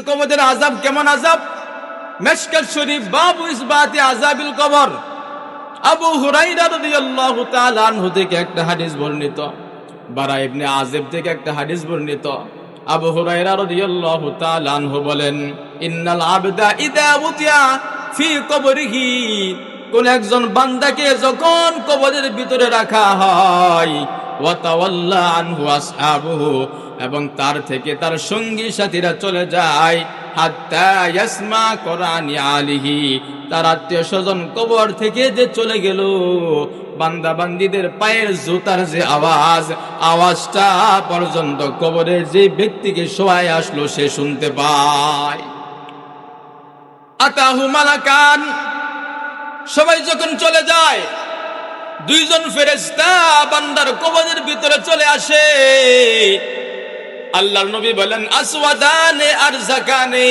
কবরের আযাব কেমন আযাব? মিশকাত শরীফ বাবু ইসবাতি আযাবিল কবর। আবু হুরায়রা রাদিয়াল্লাহু তাআলা আনহু থেকে একটা হাদিস বর্ণিত, বারা ইবনে আযিব থেকে একটা হাদিস বর্ণিত। আবু হুরায়রা রাদিয়াল্লাহু তাআলা আনহু বলেন, ইন্নাল আবদা ইযা উতিয়া ফি কবরিহি, কোন একজন বান্দাকে যখন কবরের ভিতরে রাখা হয়, ওয়া তাওয়াল্লা আনহু আসহাবুহু, এবং তার থেকে তার সঙ্গী সাথীরা চলে যায়, হাত্তা ইয়াসমা কুরআনি আলিহি, তার আত্মীয় স্বজন কবর থেকে যে চলে গেল, বান্দা বান্দীদের পায়ের জুতার যে আওয়াজটা পর্যন্ত কবরের যে ব্যক্তিকে শোয়ায় আসলো সে শুনতে পায়। আতাহু মালাকান, সবাই যখন চলে যায়, দুইজন ফেরেশতা বান্দার কবরের ভিতরে চলে আসে। আল্লাহর নবী বলেন, আসওয়াদানে আরজাকানে,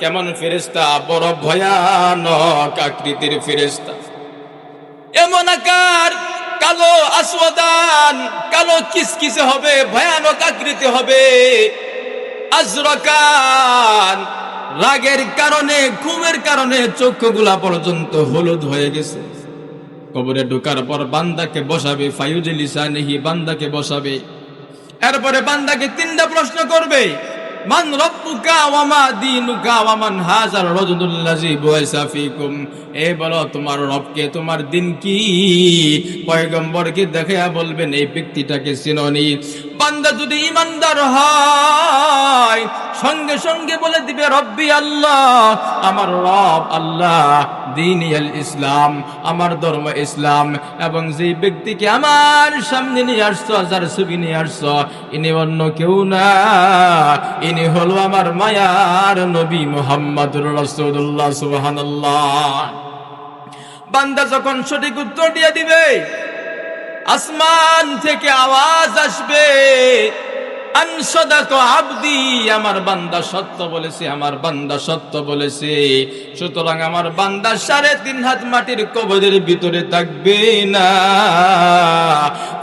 কেমন ফেরেশতা? বড় ভয়ানক আকৃতির ফেরেশতা, এমন আকার, কালো, আসওয়াদান, কালো কিসকিসে হবে, ভয়ানক আকৃতি হবে। আজরাকান, রাগের কারণে, ঘুমের কারণে চক্ষুগুলা পর্যন্ত হলুদ হয়ে গেছে। কবরে ঢোকার পর বান্দাকে বসাবে, ফায়ুজলিসানিহি, বান্দাকে বসাবে। এরপরে বান্দাকে তিনটা প্রশ্ন করবে, মান রব্বুকা ওয়া মা দীনুকা ওয়া মান হাযার রাজুলুল্লাযী বুইসা ফীকুম, এ বলো তোমার রবকে, তোমার দিন কি? পয়গম্বরকে দেখায়া বলবেন এই ব্যক্তিটাকে চিনোনি। বান্দা যদি ঈমানদার হয় সঙ্গে সঙ্গে বলে দিবে রব্বি আল্লাহ, আমার রব আল্লাহ, দীনিয়াল ইসলাম, আমার ধর্ম ইসলাম। এবং যে ব্যক্তিকে আমার সামনে নিয়ে আসছো, যার ছবি নিয়ে আসছো, ইনি অন্য কেউ না, ইনি হলো আমার মায়ার নবী মুহাম্মদুর রাসূলুল্লাহ। সুবহানাল্লাহ। বান্দা যখন সঠিক উত্তর দিয়ে দিবে, আসমান থেকে আওয়াজ আসবে, আনসাদাকা আবদি, আমার বান্দা সত্য বলেছে, আমার বান্দা সত্য বলেছে। সুতরাং আমার বান্দা 3.5 হাত মাটির কবরের ভিতরে থাকবে না।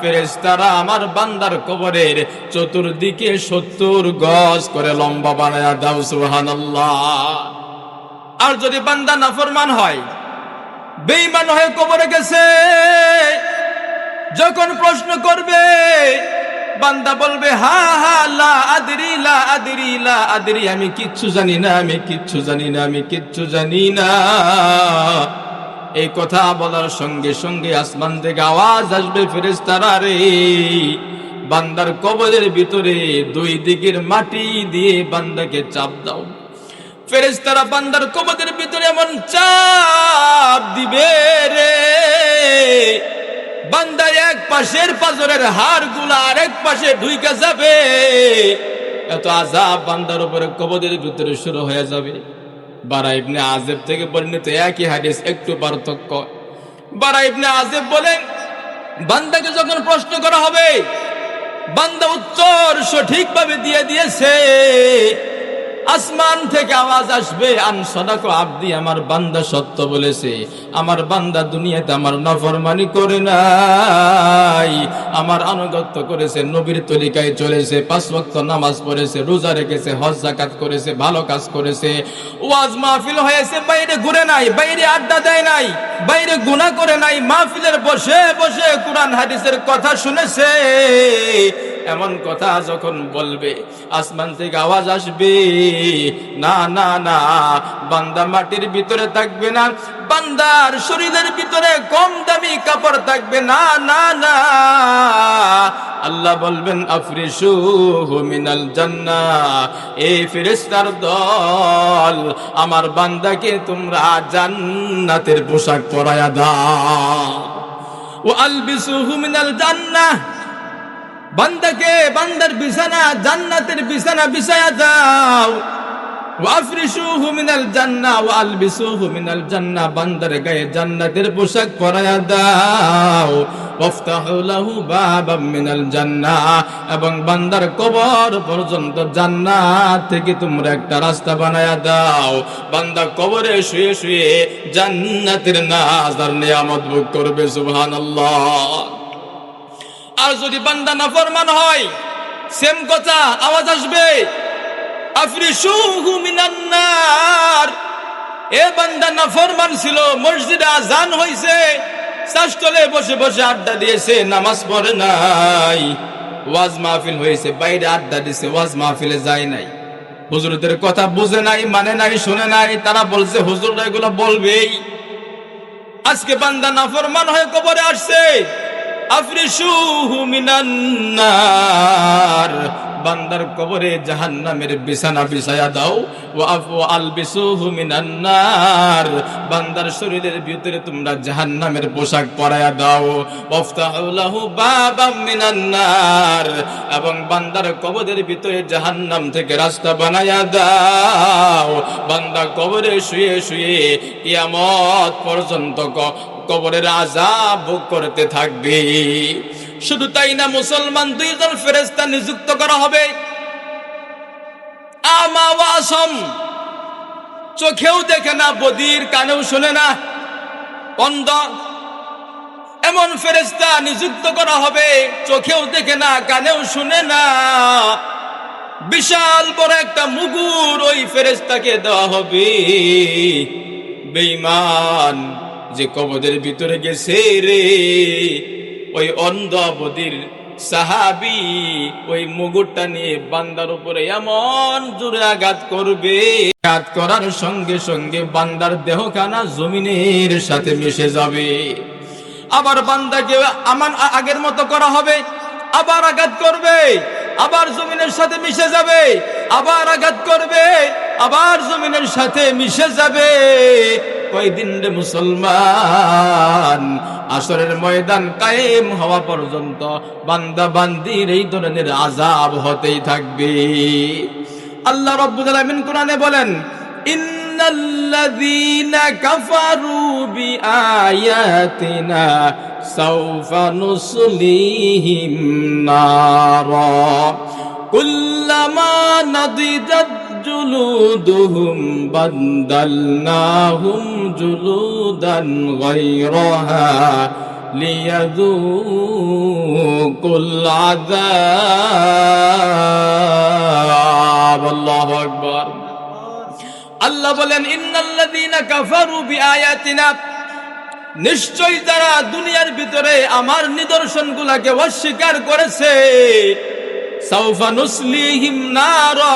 ফেরেশতারা আমার বান্দার কবরের চতুর্দিকে 70 গজ করে লম্বা বানায়া দাও। সুবহানাল্লাহ। আর যদি বান্দা নাফরমান হয়, বেঈমান হয়ে কবরে গেছে, যখন প্রশ্ন করবে বান্দা বলবে, হা হা লা আদরি লা আদরি লা আদরি, আমি কিচ্ছু জানি না, আমি কিচ্ছু জানি না, আমি কিচ্ছু জানি না। এই কথা বলার সঙ্গে সঙ্গে আসমান থেকে আওয়াজ আসবে, ফেরেশতারা রে, বান্দার কবরের ভিতরে 2 দিকের মাটি দিয়ে বান্দাকে চাপ দাও। ফেরেশতারা বান্দার কবরের ভিতরে এমন চাপ দিবে রে, বান্দার এক পাশের পাজরের হাড়গুলা আরেক পাশে ঢুইকা যাবে। এত আযাব বান্দার উপরে কবরের ভিতরে শুরু হয়ে যাবে। বারা ইবনে আযিব থেকে বর্ণিত একই হাদিস, একটু পার্থক্য। বারা ইবনে আযিব বলেন, বান্দাকে যখন প্রশ্ন করা হবে, বান্দা উত্তর সঠিকভাবে দিয়ে দিয়েছে, আসমান থেকে আওয়াজ আসবে, আনসাদাকা আবদি, আমার বান্দা সত্য বলেছে, আমার বান্দা দুনিয়াতে আমার নাফরমানি করে নাই, আমার আনুগত্য করেছে, নবীর তরিকায় চলেছে, 5 ওয়াক্ত নামাজ পড়েছে, রোজা রেখেছে, হজ যাকাত করেছে, ভালো কাজ করেছে, ওয়াজ মাহফিল হয়েছে, বাইরে ঘুরে নাই, বাইরে আড্ডা দেয় নাই, বাইরে গুনাহ করে নাই, মাহফিলের বসে বসে কোরআন হাদিসের কথা শুনেছে। এমন কথা যখন বলবে, আসমান থেকে আওয়াজ আসবে, না না না, বান্দা মাটির ভিতরে থাকবে না, বান্দার শরীরের ভিতরে কম দামি কাপড় থাকবে না, না না। আল্লাহ বলবেন, আফরিশুহু মিনাল জান্নাহ, এই ফেরেশতার দল, আমার বান্দাকে তোমরা জান্নাতের পোশাক পরায়া দাও। ওয়া আলবিসুহু মিনাল জান্নাহ, বান্দাকে, বান্দার বিছানা জান্নাতের বিছানা বিছায়া দাও। ওয়াফরিশুহু মিনাল জান্নাহ ওয়া আলবিসুহু মিনাল জান্নাহ, বান্দার গায়ে জান্নাতের পোশাক পরায়া দাও। ওয়াফতাহু লাহু বাবাম মিনাল জান্নাহ, এবং বান্দার কবর পর্যন্ত জান্নাত থেকে তোমরা একটা রাস্তা বানায়া দাও। বান্দা কবরে শুয়ে শুয়ে জান্নাতের নাজার নিয়ামত ভোগ করবে। সুবহানাল্লাহ। আর যদি বান্দা নাফরমান হয়, সেম কথা, আওয়াজ আসবে, আফরিশুহু মিনান নার। এ বান্দা নাফরমান ছিল, মসজিদে আজান হইছে, চাষতলে বসে বসে আড্ডা দিয়েছে, নামাজ পড়ে নাই। ওয়াজ মাহফিল হয়েছে, বাইরে আড্ডা দিয়েছে, ওয়াজ মাহফিলে যায় নাই। হুজুরদের কথা বুঝে নাই, মানে নাই, শুনে নাই। তারা বলছে হুজুররা এগুলো বলবেই। আজকে বান্দা নাফরমান হয়ে কবরে আসছে। আফরিশুহু মিনান নার, বান্দার কবরে জাহান্নামের বিছানা বিছায়া দাও। ওয়া আলবিসুহু মিনান নার, বান্দার শরীরের ভিতরে তোমরা জাহান্নামের পোশাক পরায়া দাও। ওয়াফতাহু লাহু বাবাম মিনান নার, এবং বান্দার কবরের ভিতরে জাহান্নাম থেকে রাস্তা বানায়া দাও। বান্দা কবরে শুয়ে শুয়ে কিয়ামত পর্যন্ত কবরের আযাব ভোগ করতে থাকবে। শুধু তাই না, মুসলমান দুইজন ফেরেশতা নিযুক্ত করা হবে। আমা ওয়া আসম, চোখেও দেখে না, বদির, কানেও শুনে না, অন্ধ। এমন ফেরেশতা নিযুক্ত করা হবে, চোখেও দেখে না, কানেও শুনে না। বিশাল বড় একটা মুগুর ওই ফেরেশতাকে দেওয়া হবে। বেঈমান যে কবরের ভিতরে গেছে রে, ওই অন্ধ বদির সাহাবী ওই মুগুরটা নিয়ে বান্দার উপরে এমন জোরে আঘাত করবে, আঘাত করার সঙ্গে সঙ্গে বান্দার দেহখানা জমিনের সাথে মিশে যাবে। আবার বান্দাকে আমান আগের মতো করা হবে, আবার আঘাত করবে, আবার জমিনের সাথে মিশে যাবে, আবার আঘাত করবে, আবার জমিনের সাথে মিশে যাবে। কয়দিন রে মুসলমান? আসরের ময়দান কায়েম হওয়া পর্যন্ত বান্দা বান্দির এই ধরনের আযাব হতেই থাকবে। আল্লাহ রাব্বুল আলামিন কোরআনে বলেন, ইন্নাল্লাযীনা কাফারু বিআয়াতিনা সাওফা নুসলিহিম নারা কুল্লামা নাদিদাত জুলুদুহুম বাদদালনাহুম জুলুদান গায়রাহা লিয়াযুকুল আযাব। আল্লাহু আকবার। আল্লাহ বলেন, ইন্নাল্লাযীনা কাফারু বিআয়াতিনা, নিশ্চয় যারা দুনিয়ার ভিতরে আমার নিদর্শনগুলোকে অস্বীকার করেছে, সাওফা নুসলিহিম নারা,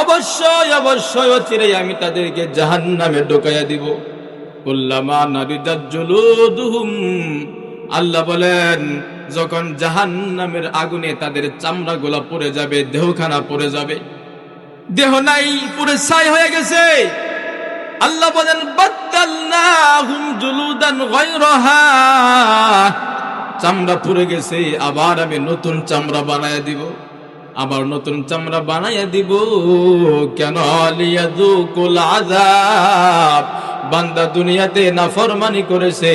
অবশ্যই অবশ্যই অচিরেই আমি তাদেরকে জাহান্নামে ঢুকাইয়া দিব। কুল্লামা নাদিদাত জুলুদুহুম, আল্লাহ বলেন যখন জাহান্নামের আগুনে তাদের চামড়াগুলো পুড়ে যাবে, দেহখানা পুড়ে যাবে, দেহ নাই, পুরো ছাই হয়ে গেছে। আল্লাহ বলেন বাদদালনাহুম জুলুদান গায়রাহা, চামড়া পুড়ে গেছে, আবার আমি নতুন চামড়া বানায়া দিব, আবার নতুন চামড়া বানায়া দিব। কেন? লিয়াযুকুল আযাব, বান্দা দুনিয়াতে নাফরমানি করেছে,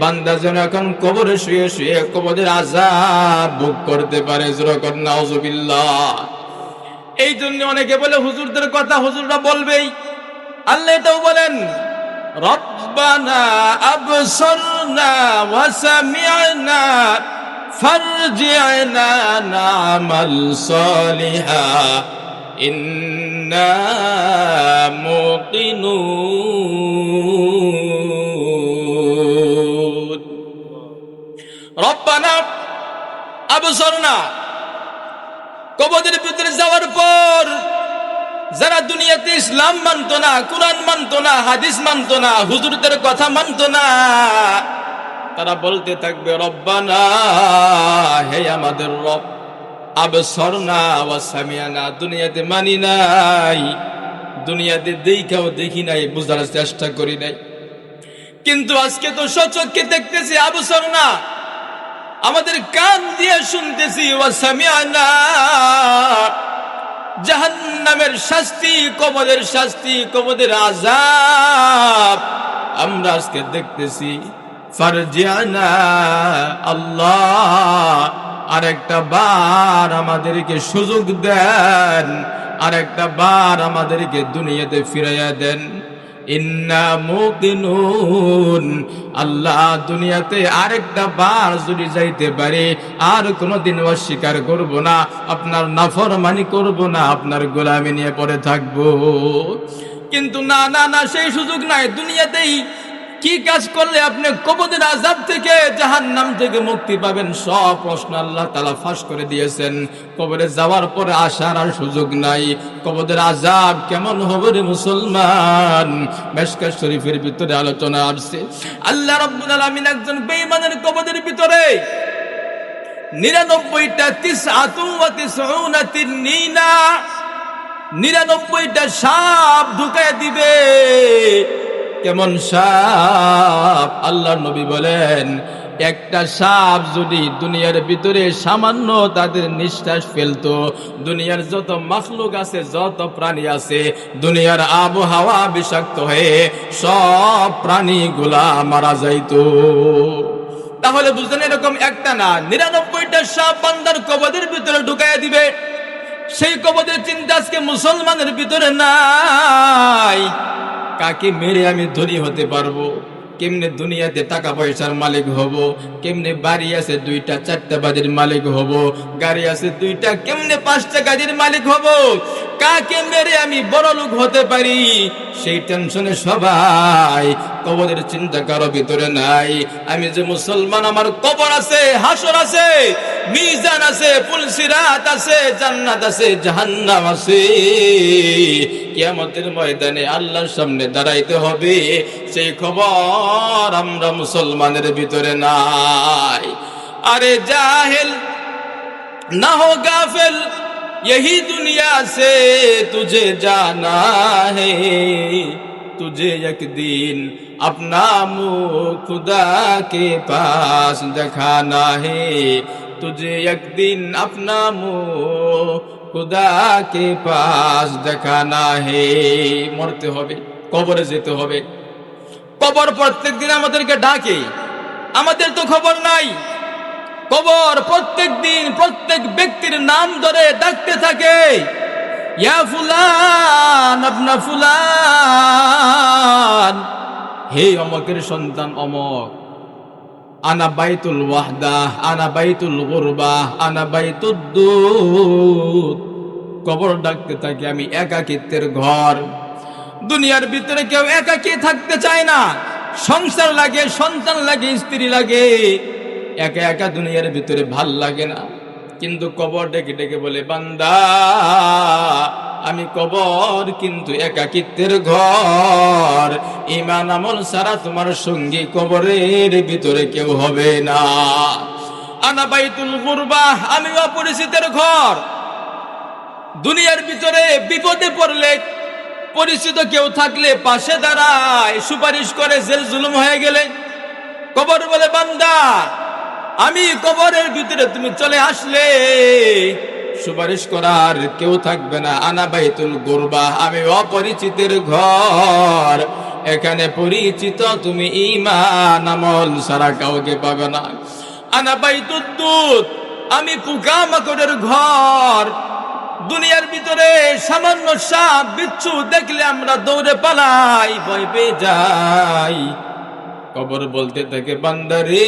বান্দা যেন এখন কবরে শুয়ে শুয়ে কবরের আযাব ভোগ করতে পারে। যখন নাউযুবিল্লাহ। এই জন্য অনেকে বলে হুজুরদের কথা হুজুররা বলবেই। আল্লাহ এটাও বলেন, রব্বানা আবসারনা ওয়া সামি'না ফারজি'না না'মাল সালিহা ইন্না মুকিনুন। রব্বানা আবসারনা, কবরের ভিতরে যাওয়ার পর যারা দুনিয়াতে ইসলাম মানত না, কুরআন মানত না, হাদিস মানত না, হুজুরদের কথা মানত না, তারা বলতে থাকবে রব্বানা, হে আমাদের রব, আবসারনা ওয়া সামি'না, দুনিয়াতে মানি নাই, দুনিয়াতে দেখাও দেখি নাই, বুঝার চেষ্টা করি নাই, কিন্তু আজকে তো সচক্ষে দেখতেছি। আবসারনা, আমাদের কান দিয়ে শুনতেছি, ওয়া সামি'না, জাহান্নামের শাস্তি, কবরের শাস্তি, কবরের আযাব আমরা আজকে দেখতেছি। ফারজি'না, আল্লাহ আরেকটা বার আমাদেরকে সুযোগ দেন, আরেকটা বার আমাদেরকে দুনিয়াতে ফিরাইয়া দেন। ইন্না মুকিনুন, আল্লাহ দুনিয়াতে আরেকটা বার যদি যাইতে পারে আর কোনোদিন অস্বীকার করব না, আপনার নাফরমানি করব না, আপনার গোলামি নিয়ে পড়ে থাকবো। কিন্তু না না না, সেই সুযোগ নাই। দুনিয়াতেই কি কাজ করলে আপনি কবরের আযাব থেকে, জাহান্নাম থেকে মুক্তি পাবেন, সব প্রশ্ন আল্লাহ তাআলা ফাঁস করে দিয়েছেন। কবরে যাওয়ার পরে আসার আর সুযোগ নাই। কবরের আযাব কেমন হবে রে মুসলমান, মিশকাত শরীফের ভিতরে আলোচনা আসছে। আল্লাহ রাব্বুল আলামিন একজন বেঈমানের কবরের ভিতরে 99টা 99 তিন্নিনা, 99টা সাপ ঢুকায় দিবে। কেমন সাপ? আল্লাহর নবী বলেন, একটা সাপ যদি দুনিয়ার ভিতরে সামান্য তাদের নিঃশ্বাস ফেলতো, দুনিয়ার যত মাখলুক আছে, যত প্রাণী আছে, দুনিয়ার আবহাওয়া বিষাক্ত হয়ে সব প্রাণীগুলা মারা যাইতো। তাহলে বুঝলেন, এরকম একটা না, 99টা সাপ বান্দার কবরের ভিতরে ঢুকাইয়া দিবে। সেই কবরের চিন্তা আজকে মুসলমানের ভিতরে নাই। কাকে মেরে আমি ধনী হতে পারবো, কেমনে দুনিয়াতে টাকা পয়সার মালিক হব, কেমনে বাড়ি আছে 2টা 4টা বাড়ির মালিক হব, গাড়ি আছে 2টা, কেমনে 5টা গাড়ির মালিক হব, কাকে মেরে আমি বড় লোক হতে পারি, সেই টেনশনে সবাই। কবরের চিন্তা কারো ভিতরে নাই। আমি যে মুসলমান, আমার কবর আছে, হাসর আছে, মিজান আছে, পুলসিরাত আছে, জান্নাত আছে, জাহান্নাম আছে। কিয়ামতের ময়দানে আল্লাহর সামনে দাঁড়াইতে হবে, সেই খবর আমরা মুসলমানের ভিতরে নাই। আরে জাহেল না হো গাফিল, यही दुनिया से तुझे जाना है, तुझे एक दिन अपना मुँह खुदा के पास दिखाना है, तुझे एक दिन अपना मुँह खुदा के पास दिखाना है। মরতে হবে, কবরে যেতে হবে। কবর প্রত্যেক দিন আমাদেরকে ডাকে, আমাদের তো খবর নাই। কবর প্রত্যেক দিন প্রত্যেক ব্যক্তির নাম ধরে ডাকতে থাকে, ইয়া ফুলান আপনা ফুলান, হে অমকের সন্তান অমক, আনা বাইতুল ওয়াহদাহ, আনা বাইতুল গুরবাহ, আনা বাইতুদ্দুদ। কবর ডাকতে থাকে, আমি একাকিত্বের ঘর। দুনিয়ার ভিতরে কেউ একাকী থাকতে চায় না। সংসার লাগে, সন্তান লাগে, স্ত্রী লাগে, একা একা দুনিয়ার ভিতরে ভাল লাগে না। কিন্তু কবর ডেকে ডেকে বলে, বান্দা আমি কবর কিন্তু একাকিত্বের ঘর, ঈমান আমল ছাড়া তোমার সঙ্গী কবরের ভিতরে কেউ হবে না। আনা বাইতুল গুরবাহ, আমি অপরিচিতের ঘর। দুনিয়ার ভিতরে বিপদে পড়লে পরিচিত কেউ থাকলে পাশে দাঁড়ায়, সুপারিশ করে, জেল জুলুম হয়ে গেলে কবর বলে, বান্দা আমি কবরের ভিতরে তুমি চলে আসলে সুপারিশ করার কেউ থাকবে না। আনা বাইতুল গুরবাহ, আমি অপরিচিতের ঘর, এখানে পরিচিত তুমি ঈমান আমল ছাড়া কাউকে পাবে না। আনা বাইতুদ্দুদ, আমি পোকামাকড়ের ঘর। দুনিয়ার ভিতরে সামান্য সাপ বিচ্ছু দেখলে আমরা দৌড়ে পালাই, ভয় পেয়ে যাই। কবর বলতে থাকে, বান্দারে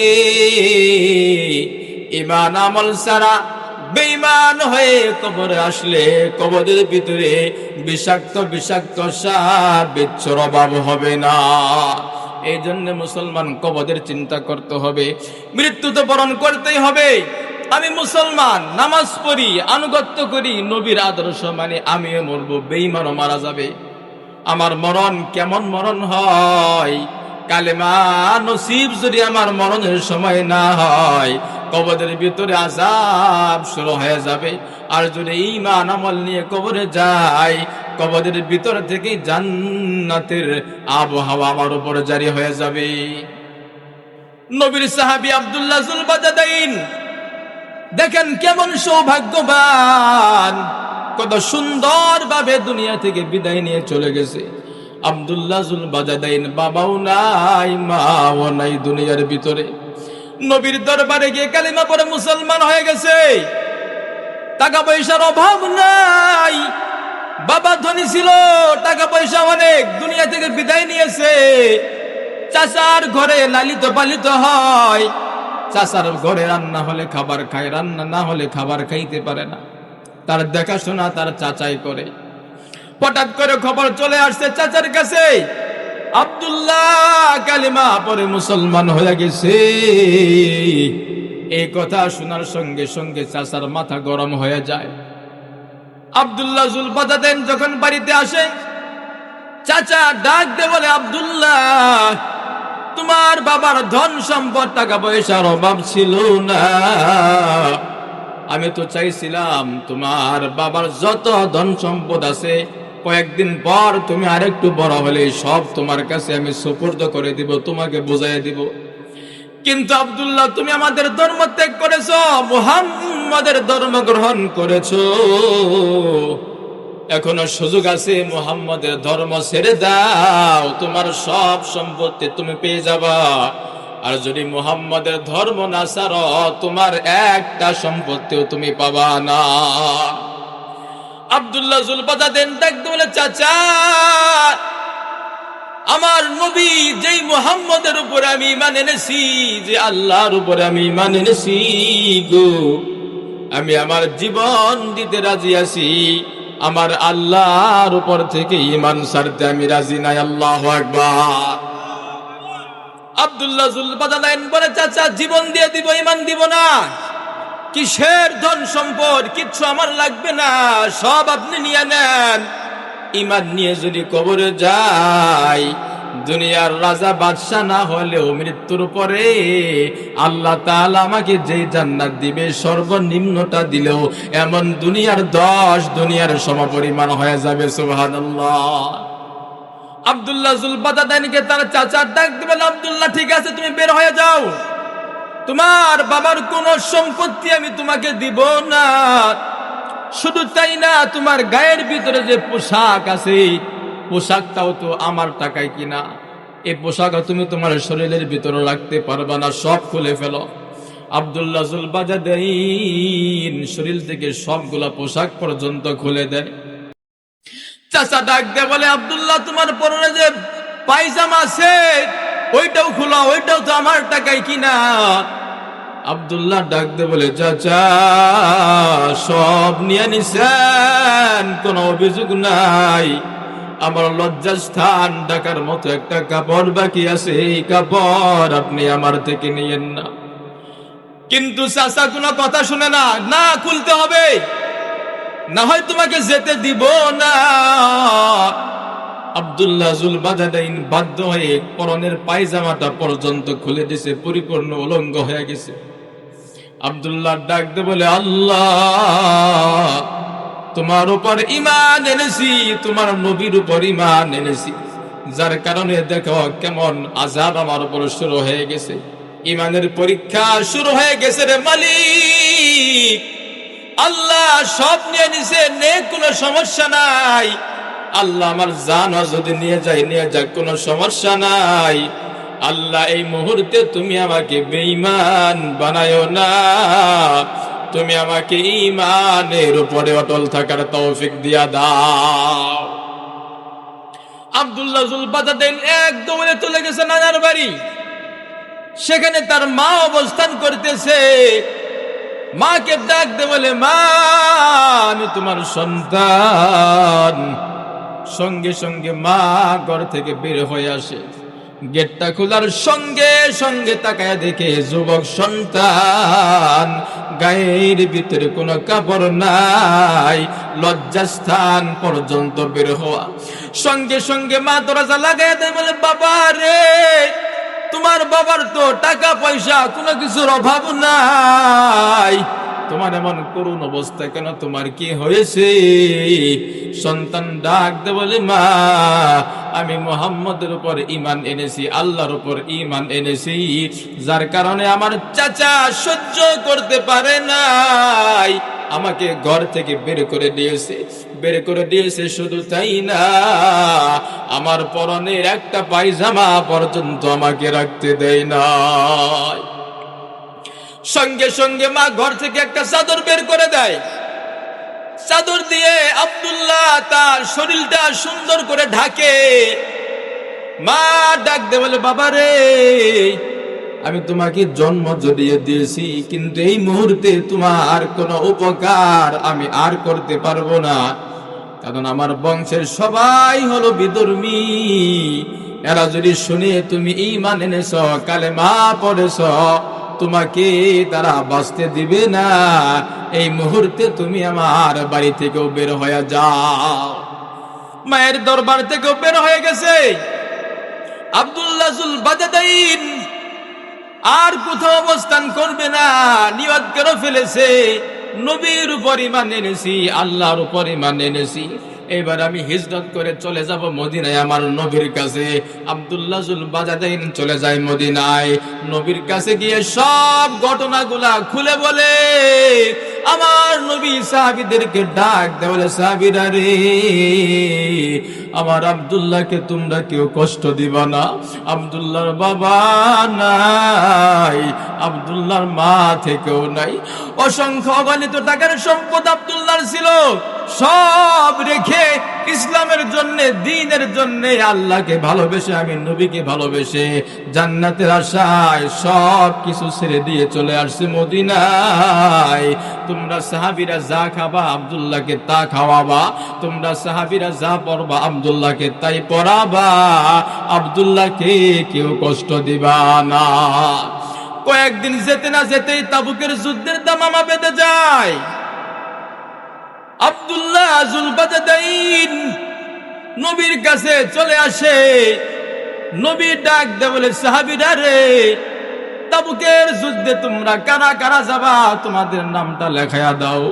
ঈমান আমল ছাড়া বেঈমান হয়ে কবরে আসলে কবরের ভিতরে বিষাক্ত বিষাক্ত সাপ বিচ্ছুর অভাব হবে না। এই জন্য মুসলমান কবরের চিন্তা করতে হবে, মৃত্যু তো বরণ করতেই হবে। আমি মুসলমান, নামাজ পড়ি, আনুগত্য করি, নবীর আদর্শ মানে আমিও মরবো, বেঈমানও মারা যাবে। আমার মরণ কেমন মরণ হয়? কালেমা নসিব যদি আমার মরণের সময় না হয়, কবরের ভিতরে আযাব শুরু হয়ে যাবে। আর যদি ঈমান আমল নিয়ে কবরে যাই, কবরের ভিতর থেকে জান্নাতের আবহাওয়া আমার উপর জারি হয়ে যাবে। নবীর সাহাবী আব্দুল্লাহ যুল বাজাদাইন, দেখেন কেমন সৌভাগ্যবান, কত সুন্দর ভাবে দুনিয়া থেকে বিদায় নিয়ে চলে গেছে। আব্দুল্লাহ যুল বাজাদাইন বাবাও নাই, মাও নাই দুনিয়ার ভিতরে। নবীর দরবারে গিয়ে কালিমা পড়ে মুসলমান হয়ে গেছে। টাকা পয়সার অভাব নাই, বাবা ধনী ছিল, টাকা পয়সা অনেক, দুনিয়া থেকে বিদায় নিয়েছে। চাচার ঘরে লালিত পালিত হয়, চাচার ঘরে রান্না হলে খাবার খায়, রান্না না হলে খাবার খাইতে পারে না। তার দেখাশোনা তার চাচাই করে। হঠাৎ করে খবর চলে আসছে চাচার কাছে, আব্দুল্লাহ কালিমা পরে মুসলমান হয়ে গেছে। এই কথা শোনার সঙ্গে সঙ্গে চাচার মাথা গরম হয়ে যায়। আব্দুল্লাহ জুলফাদাদাইন যখন বাড়িতে আসে, চাচা ডাক দে বলে, আব্দুল্লাহ, তোমার বাবার ধন সম্পদ টাকা পয়সার অভাব ছিল না। আমি তো চাইছিলাম তোমার বাবার যত ধন সম্পদ আছে কয়েকদিন পর তুমি আরেকটু বড় হলে সব তোমার কাছে আমি সুপুর্দ করে দিব, তোমাকে বুঝাই দিব। কিন্তু আব্দুল্লাহ, তুমি আমাদের ধর্ম ত্যাগ করেছো, মুহাম্মাদের ধর্ম গ্রহণ করেছো। এখনো সুযোগ আছে, মুহাম্মাদের ধর্ম ছেড়ে দাও, তোমার সব সম্পত্তি তুমি পেয়ে যাবা। আর যদি মুহাম্মাদের ধর্ম না ছাড়ো, তোমার একটা সম্পত্তিও তুমি পাবা না। আব্দুল্লাহ জুলফাদাদাইন ডাকতে বলে, চাচা, আমার নবী যেই মুহাম্মাদের উপরে আমি ঈমান এনেছি, যে আল্লাহর উপরে আমি ঈমান এনেছি গো, আমি আমার জীবন দিতে রাজি আছি। আমার আল্লাহর উপর থেকে ঈমান ছাড়তে আমি রাজি নাই। আল্লাহু আকবার। আব্দুল্লাহ জুলফাদাদাইন বলে, চাচা, জীবন দিয়ে দিব, ঈমান দিব না। কিসের ধন সম্পদ, কিচ্ছু আমার লাগবে না, সব আপনি নিয়ে নেন। ঈমান নিয়ে যদি কবরে যাই, দুনিয়ার রাজা বাদশাহ না হলেও মৃত্যুর পরে আল্লাহ তাআলা আমাকে যে জান্নাত দিবে সর্বনিম্নটা দিলেও এমন দুনিয়ার 10 দুনিয়ার সমপরিমাণ হয়ে যাবে। সুবহানাল্লাহ। আব্দুল্লাহ জুলফাদাদাইনকে তার চাচা ডাক দিবেন, আব্দুল্লাহ, ঠিক আছে, তুমি বের হয়ে যাও, তোমার বাবার কোন সম্পত্তি আমি তোমাকে দিব না। শুধু তাই না, তোমার গায়ের ভিতরে যে পোশাক আছে, পোশাকটাও তো আমার টাকায় কিনা। এই পোশাক তুমি তোমার শরীরের ভিতরে রাখতে পারবা না, সব খুলে ফেলো। আব্দুল্লাহ জুলফাদাদাইন শরীর থেকে সবগুলা পোশাক পর্যন্ত খুলে দেয়। চাচা ডাক দে বলে, আব্দুল্লাহ, তোমার পরনে যে পায়জামা আছে ওইটাও খুলো, ওইটাও তো আমার টাকায় কিনা। আব্দুল্লাহ ডাক দে বলে, চাচা, সব নিয়ে নিছেন, কোনো অভিযোগ নাই। আমার লজ্জাস্থান ঢাকার মতো একটা কাপড় বাকি আছে, এই কাপড় আপনি আমার থেকে নিয়েন না। কিন্তু চাচা কোনো কথা শুনে না, না, খুলতে হবে, না হয় তোমাকে যেতে দিব না। আব্দুল্লাহ জুলফাদাদাইন বাধ্য হয়ে পরনের পায়জামাটা পর্যন্ত খুলে দিয়েছে, পরিপূর্ণ উলঙ্গ হয়ে গেছে। আব্দুল্লাহ ডাক দে বলে, আল্লাহ, তোমার উপর ঈমান এনেছি, তোমার নবীর উপর ঈমান এনেছি, যার কারণে দেখো কেমন আযাব আমার উপর শুরু হয়ে গেছে। ঈমানের পরীক্ষা শুরু হয়ে গেছে রে মালিক। আল্লাহ সব নিয়ে নিছে, নে, কোনো সমস্যা নাই। আল্লাহ আমার জান যদি নিয়ে যাক, কোনো সমস্যা নাই। আল্লাহ, এই মুহূর্তে তুমি আমাকে বেঈমান বানায়ো না, তুমি আমাকে ঈমানের উপরে অটল থাকার তৌফিক দিয়া দাও। আব্দুল্লাহ জুলফাদাদাইন এক দৌড়ে চলে গেছে নানার বাড়ি। সেখানে তার মা অবস্থান করতেছে। মাকে ডাক দে বলে, মা, আমি তোমার সন্তান। সঙ্গে সঙ্গে মা ঘর থেকে বের হয়ে আসে। গেটটা খোলার সঙ্গে সঙ্গে তাকায় দেখে যুবক সন্তান, গায়ের ভিতরে কোনো কাপড় নাই, লজ্জাস্থান পর্যন্ত বের হওয়া। সঙ্গে সঙ্গে মা দরজা লাগায় দেয়, বলে, বাবা রে, তোমার বাবার তো টাকা পয়সা কোনো কিছুর অভাব নাই, তোমার এমন করুণ অবস্থা কেন, তোমার কি হয়েছে? সন্তান ডাক দে বলে, মা, আমি মুহাম্মদের উপর ঈমান এনেছি, আল্লাহর উপর ঈমান এনেছি, যার কারণে আমার চাচা সহ্য করতে পারে নাই, আমাকে ঘর থেকে বের করে দিয়েছে। শুধু তাই না, আমার পরনের একটা পায়জামা পর্যন্ত আমাকে রাখতে দেয় না। সঙ্গে সঙ্গে মা ঘর থেকে একটা চাদর বের করে দেয়। চাদর দিয়ে আব্দুল্লাহ তার শরীরটা সুন্দর করে ঢাকে। মা ডাক দে বলে, বাবা রে, আমি তোমাকে জন্ম জড়িয়ে দিয়েছি, কিন্তু এই মুহূর্তে তোমার কোনো উপকার আমি আর করতে পারবো না, কারণ আমার বংশের সবাই হলো বিধর্মী। এরা যদি শুনে তুমি ঈমান এনেছ, কালেমা পড়েছ, তোমাকে তারা বাঁচতে দিবে না। এই মুহূর্তে তুমি আমার বাড়ি থেকেও বের হয়ে যাও। মায়ের দরবার থেকেও বের হয়ে গেছে আব্দুল্লাহ জুল বাজাদাইন। আর কোথাও অবস্থান করবে না, নিয়ত করে ফেলেছে, নবীর উপর ঈমান এনেছি, আল্লাহর উপর ঈমান এনেছি, এবার আমি হিজরত করে চলে যাব মদিনায় আমার নবীর কাছে। আব্দুল্লাহ জুল বাজাদাইন চলে যায় মদিনায়। নবীর কাছে গিয়ে সব ঘটনাগুলা খুলে বলে, আমার নবী সাহাবীদেরকে ডাক দেয়, বলে, সাহাবীরা রে, আমার আব্দুল্লাহকে তোমরা কেউ কষ্ট দিবা না। আব্দুল্লাহর বাবা নাই, আব্দুল্লাহর মা থেকেও নাই। অসংখ্য অগণিত টাকার সম্পদ আব্দুল্লাহর ছিল, সব রেখে ইসলামের জন্য, দ্বীনের জন্য, আল্লাহকে ভালোবেসে, আমি নবীকে ভালোবেসে, জান্নাতের আশায় সব কিছু ছেড়ে দিয়ে চলে আসছে মদিনায়। তোমরা সাহাবীরা যা খাবা আব্দুল্লাহকে তা খাওয়াবা, তোমরা সাহাবীরা যা পড়বা আব্দুল্লাহকে তাই পড়াবা, আব্দুল্লাহকে কেউ কষ্ট দিবা না। কয়েকদিন যেতে না যেতেই তাবুকের যুদ্ধের দামামা বেঁধে যায়। আব্দুল্লাহ জুল বাজাদাইন নবীর কাছে চলে আসে। নবী ডাক দে বলে, সাহাবীরা রে, তাবুকের যুদ্ধে তোমরা কারা কারা যাবা, তোমাদের নামটা লেখায়া দাও।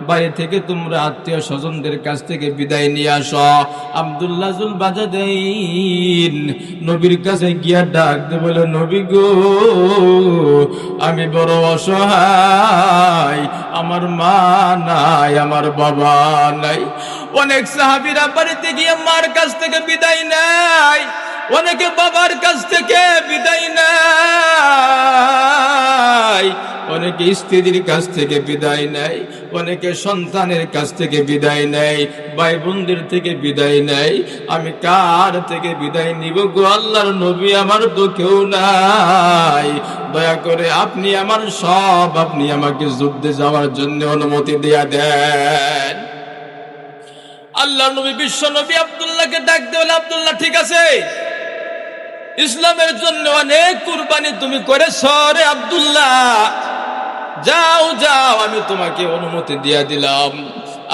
বাড়ি থেকে তোমরা আত্মীয় স্বজনদের কাছ থেকে বিদায় নিয়ে আসো। আব্দুল্লাহ জুল বাজাদাইন নবীর কাছে গিয়া ডাক দে বলে, নবী গো, আমি বড় অসহায়, আমার মা নাই, আমার বাবা নাই। অনেক সাহাবীরা বাড়িতে গিয়ে মার কাছ থেকে বিদায় নেয়, অনেকে বাবার কাছ থেকে বিদায় নেয়, অনেকে স্ত্রীর কাছ থেকে বিদায় নেয়, অনেকে সন্তানের কাছ থেকে বিদায় নেয়, ভাই বোনদের থেকে বিদায় নেয়। আমি কার থেকে বিদায় নিব গো আল্লাহর নবী? আমার তো কেউ নাই, দয়া করে আপনি আমার সব, আপনি আমাকে যুদ্ধে যাওয়ার জন্য অনুমতি দেয়া দেন। আল্লাহর নবী, বিশ্ব নবী আব্দুল্লাহকে ডাক দেওয়া, আব্দুল্লাহ ঠিক আছে, ইসলামের জন্য অনেক কুরবানি তুমি করেছো রে আব্দুল্লাহ, যাও যাও, আমি তোমাকে অনুমতি দিয়া দিলাম।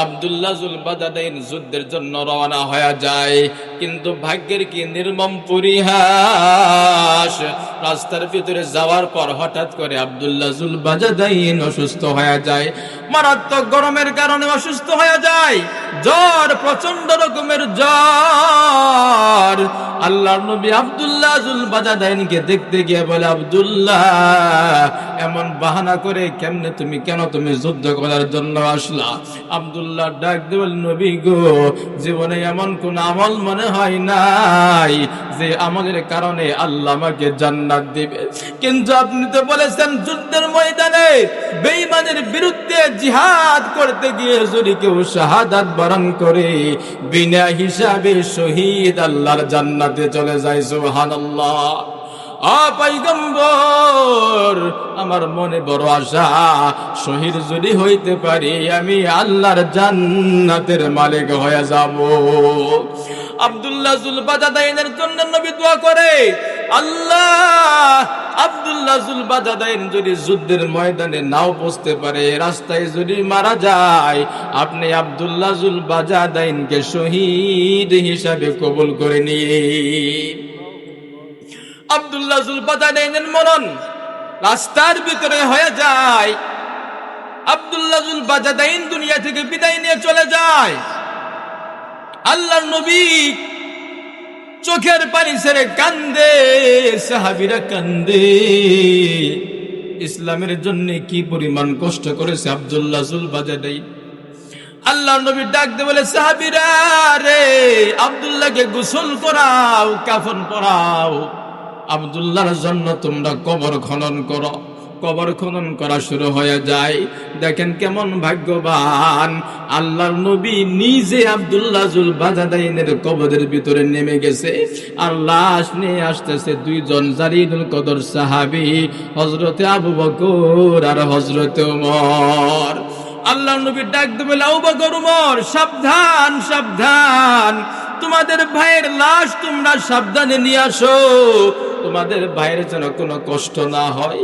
আব্দুল্লাহ জুল বাজাদাইন যুদ্ধের জন্য রওনা হয়ে যায়, কিন্তু ভাগ্যের কি নির্মম পরিহাস, রাস্তার ভিতরে যাওয়ার পর হঠাৎ করে আব্দুল্লাহ জুল বাজাদাইন অসুস্থ হয়ে যায়। মারাত্মক গরমের কারণে অসুস্থ হয়ে যায়, জ্বর, প্রচন্ড রকমের জ্বর। আল্লাহর নবী আব্দুল্লাহ জুল বাজাদাইনকে দেখতে গিয়ে বলে, আব্দুল্লাহ, এমন বাহানা করে কেমনে তুমি, কেন তুমি যুদ্ধ করার জন্য আসলা? আব্দুল্লাহ ডাক দিয়ে বলে, নবী গো, জীবনে এমন কোন আমল মনে হয় নাই যে আমলের কারণে আল্লাহ আমাকে জান্নাত দিবে, কিন্তু আপনি তো বলেছেন যুদ্ধের ময়দানে বেঈমানের বিরুদ্ধে জিহাদ করতে গিয়ে যদি কেউ শাহাদাত বরণ করে, বিনা হিসাবে শহীদ আল্লাহর জান্নাতে চলে যায়। সুবহানাল্লাহ। পয়গম্বর, আমার মনে বড় আশা, শহীদ যদি হইতে পারি আমি আল্লাহর জান্নাতের মালিক হয়ে যাব। আব্দুল্লাহ জুল বাজাদাইনের জন্য নবী দোয়া করে, আল্লাহ, আব্দুল্লাহ জুল বাজাদাইন যদি যুদ্ধের ময়দানে নাও পৌঁছতে পারে, রাস্তায় যদি মারা যায়, আপনি আব্দুল্লাহ জুল বাজাদাইনকে শহীদ হিসাবে কবুল করে নিন। আব্দুল্লাহ জুল বাজাদাইনের মরণ রাস্তার ভিতরে হয়ে যায়। আব্দুল্লাহ জুল বাজাদাইন দুনিয়া থেকে বিদায় নিয়ে চলে যায়। আল্লাহর নবী চোখের পানি ছেড়ে কান্দে, সাহাবীরা কান্দে। ইসলামের জন্য কি পরিমাণ কষ্ট করেছে আব্দুল্লাহ জুল বাজাদাইন। আল্লাহর নবী ডাক দিয়ে বলে, সাহাবীরা রে, আব্দুল্লাহকে গোসল করাও, কাফন পরাও, আব্দুল্লাহর জন্য তোমরা কবর খনন করো। কবর খনন করা শুরু হয়ে যায়। দেখেন কেমন ভাগ্যবান, আল্লাহর নবী নিজে আব্দুল্লাহ জুল বাজাদাইনের কবরের ভিতরে নেমে গেছে, আর লাশ নিয়ে আসতেছে দুইজন জালিলুল কদর সাহাবী, হযরতে আবু বকর আর হযরতে ওমর। আল্লাহ নবী ডাক দিয়ে বলে, আবু বকর, ওমর, সাবধান সাবধান, তোমাদের ভাইয়ের লাশ তোমরা সাবধানে নিয়ে আসো, তোমাদের ভাইয়ের যেন কোনো কষ্ট না হয়।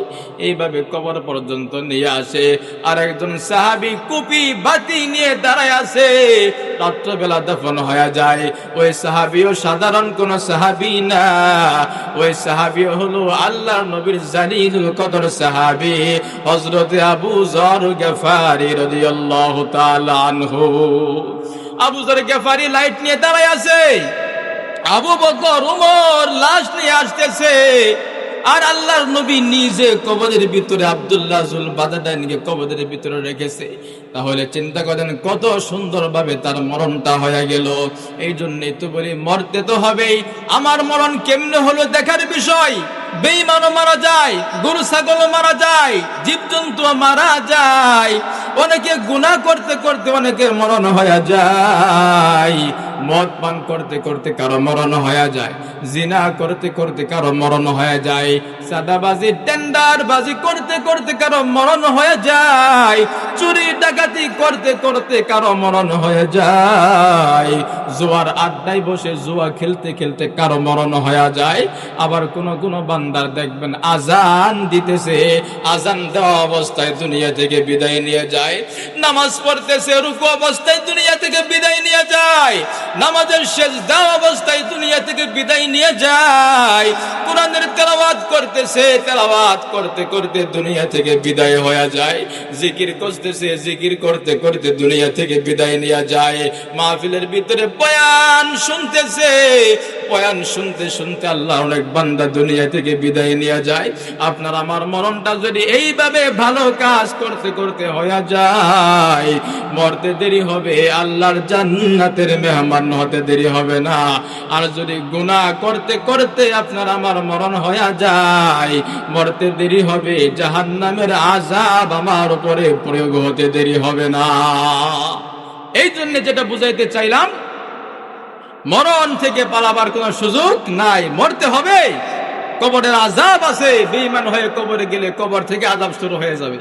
এইভাবে কবর পর্যন্ত নিয়ে আসে। আর একজন সাহাবী কুপি বাতি নিয়ে দাঁড়ায় আছে, রাত্রবেলা দাফন হয়ে যায়। ওই সাহাবীও সাধারণ কোন সাহাবী না, ওই সাহাবী হলো আল্লাহর নবীর জালিলুল কদর সাহাবী হযরতে আবু যর গফারি রাদিয়াল্লাহু তাআলা আনহু। আবু যর গফারি লাইট নিয়ে দাঁড়ায় আছে, আবু বকর ওমর লাশ নিয়ে আসতেছে, আর আল্লাহর নবী নিজে কবরের ভিতরে আব্দুল্লাহ জুল বাজাদাইনকে কবরের ভিতরে রেখেছে। তাহলে চিন্তা করেন কত সুন্দরভাবে তার মরণটা হয়ে গেল। এই জন্যই তো বলি, মরতে তো হবেই। আমার মরণ কেমনে হলো দেখার বিষয়। বেঈমানও মারা যায়, গরু ছাগলও মারা যায়, জীবজন্তু মারা যায়, অনেকে গুনাহ করতে করতে অনেকের মরণ হয়ে যায়, মদ পান করতে করতে কারো মরণ হয়ে যায়, জিনা করতে করতে কারো মরণ হয়ে যায়, সাদাবাজি টেন্ডারবাজি করতে করতে কারো মরণ হয়ে যায়, চুরি ডাকাতি করতে করতে কারো মরণ হয়ে যায়, জুয়ার আড্ডায় বসে জুয়া খেলতে খেলতে কারো মরণ হয়ে যায়। আবার কোন কোন বান্দার দেখবেন আজান দিতেছে, আজান দেওয়া অবস্থায় দুনিয়া থেকে বিদায় নিয়ে যায়, নামাজ পড়তেছে রুকু অবস্থায় দুনিয়া থেকে বিদায় নিয়ে যায়, নামাজের সিজদা অবস্থায় দুনিয়া থেকে বিদায় নিয়ে যায়, কোরআনের তেলাওয়াত করতেছে, তেলাওয়াত করতে করতে দুনিয়া থেকে বিদায় হয়ে যায়, জিকির করতেছে, জিকির করতে করতে দুনিয়া থেকে বিদায় নিয়ে যায়, মাহফিলের ভিতরে বয়ান শুনতেছে, বয়ান শুনতে শুনতে আল্লাহ অনেক বান্দা দুনিয়া থেকে বিদায় নিয়ে যায়। আপনার আমার মরণটা যদি এইভাবে ভালো কাজ করতে করতে হয়ে যায়, মরতে দেরি হবে, আল্লাহর জান্নাতের মেহমান হতে দেরি হবে না। আর যদি গুনাহ করতে করতে আপনার আমার মরণ হয়ে যায়, মরতে দেরি হবে, জাহান্নামের আযাব আমার উপরে প্রয়োগ হতে দেরি হবে না। এই জন্য যেটা বুঝাইতে চাইলাম, মরণ থেকে পালাবার কোনো সুযোগ নাই, মরতে হবে। কবরের আযাব আছে, বেঈমান হয়ে কবরে গেলে কবর থেকে আযাব শুরু হয়ে যাবে।